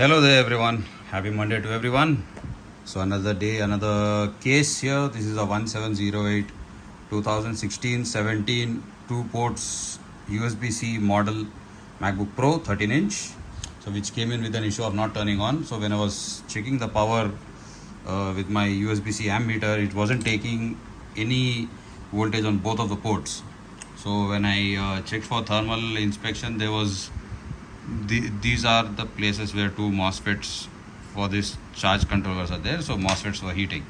Hello there everyone. Happy Monday to everyone. So another day, another case here. This is a 1708 2016-17 two ports USB-C model MacBook Pro 13-inch. So which came in with an issue of not turning on. So when I was checking the power with my USB-C ammeter, it wasn't taking any voltage on both of the ports. So when I checked for thermal inspection, there was these are the places where two MOSFETs for this charge controllers are there. So MOSFETs were heating.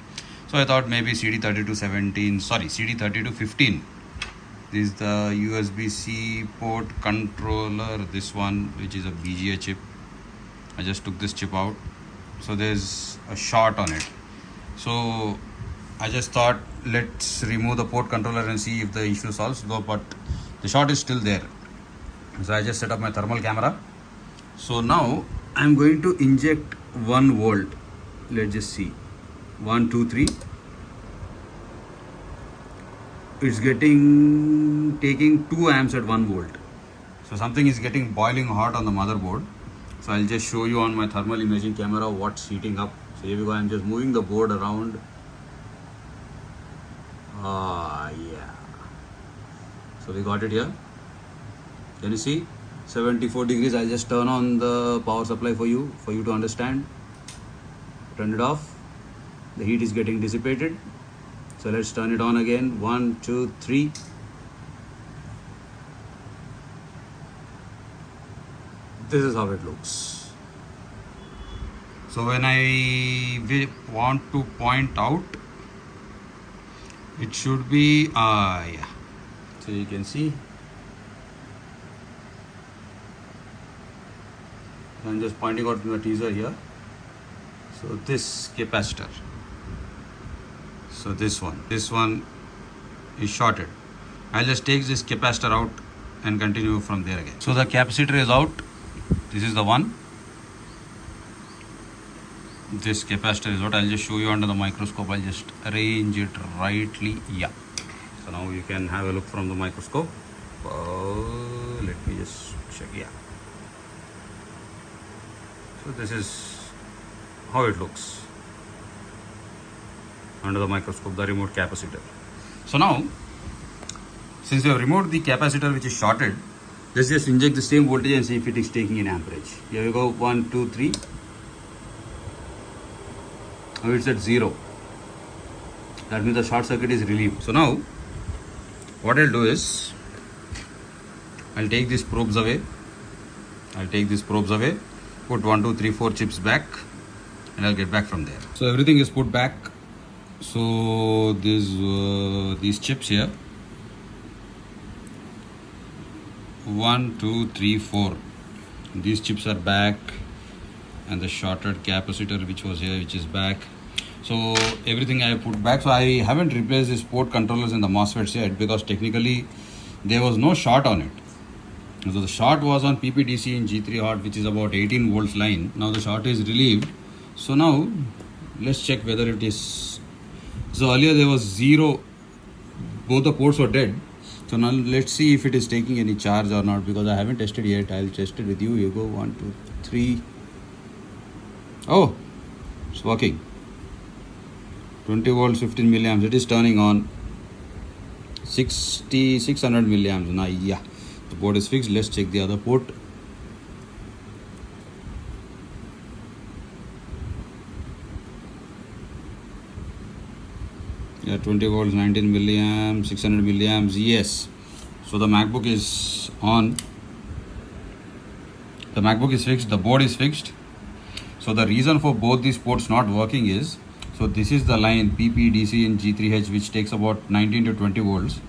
So I thought maybe CD3215. This is the USB-C port controller. This one, which is a BGA chip. I just took this chip out. So there's a short on it. So I just thought let's remove the port controller and see if the issue solves. Though, but the short is still there. So I just set up my thermal camera. So now I'm going to inject 1 volt. Let's just see. 1, 2, 3. It's taking 2 amps at 1 volt. So something is getting boiling hot on the motherboard. So I'll just show you on my thermal imaging camera what's heating up. So here we go. I'm just moving the board around. Yeah. So we got it here. Can you see? 74 degrees. I'll just turn on the power supply for you to understand. Turn it off. The heat is getting dissipated. So let's turn it on again. 1, 2, 3. This is how it looks. So when I want to point out, it should be yeah. So you can see. I'm just pointing out the teaser here. So this capacitor. So this one is shorted. I'll just take this capacitor out and continue from there again. So the capacitor is out. This is the one. This capacitor is out. I'll just show you under the microscope. I'll just arrange it rightly. Yeah. So now you can have a look from the microscope. Let me just check. Yeah. So this is how it looks under the microscope, the remote capacitor. So now, since we have removed the capacitor which is shorted, let's just inject the same voltage and see if it is taking in amperage. Here we go, 1, 2, 3. Now it's at 0. That means the short circuit is relieved. So now, what I'll do is, I'll take these probes away. Put 1, 2, 3, 4 chips back, and I'll get back from there. So everything is put back. So these chips here, 1, 2, 3, 4. These chips are back, and the shorted capacitor which was here, which is back. So everything I put back. So I haven't replaced these port controllers in the MOSFETs yet because technically there was no short on it. So the short was on PPDC in G3 hot, which is about 18 volts line. Now the short is relieved. So now let's check whether it is. So earlier there was 0. Both the ports were dead. So now let's see if it is taking any charge or not, because I haven't tested yet. I'll test it with you. You go 1, 2, 3. Oh, it's working. 20 volts, 15 milliamps. It is turning on. 600 milliamps. Now, yeah. The board is fixed. Let's check the other port. Yeah, 20 volts, 19 milliamps, 600 milliamps. Yes. So the MacBook is on. The MacBook is fixed. The board is fixed. So the reason for both these ports not working is, so this is the line PPDC in G3H, which takes about 19 to 20 volts.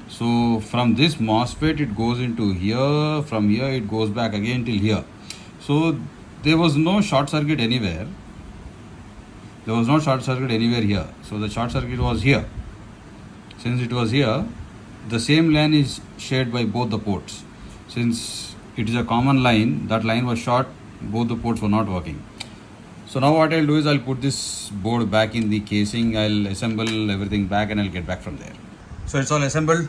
So from this MOSFET it goes into here, from here it goes back again till here. So there was no short circuit anywhere. Here. So the short circuit was here. Since it was here, the same line is shared by both the ports. Since it is a common line, that line was short, both the ports were not working. So now what I'll do is I'll put this board back in the casing, I'll assemble everything back and I'll get back from there. So it's all assembled.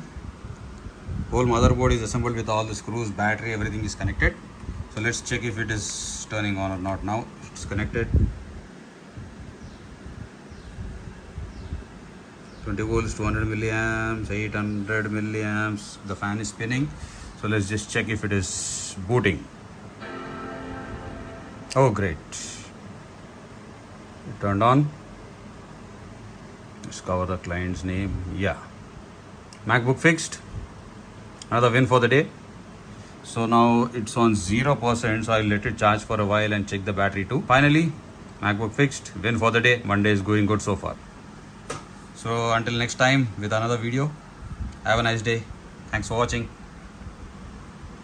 Whole motherboard is assembled with all the screws, battery, everything is connected. So let's check if it is it's turning on or not now. It's connected. 20 volts, 200 milliamps, 800 milliamps. The fan is spinning. So let's just check if it is booting. Oh, great. It turned on. Let's cover the client's name. Yeah. MacBook fixed. Another win for the day. So now it's on 0%. So I'll let it charge for a while and check the battery too. Finally, MacBook fixed. Win for the day. Monday is going good so far. So until next time with another video. Have a nice day. Thanks for watching.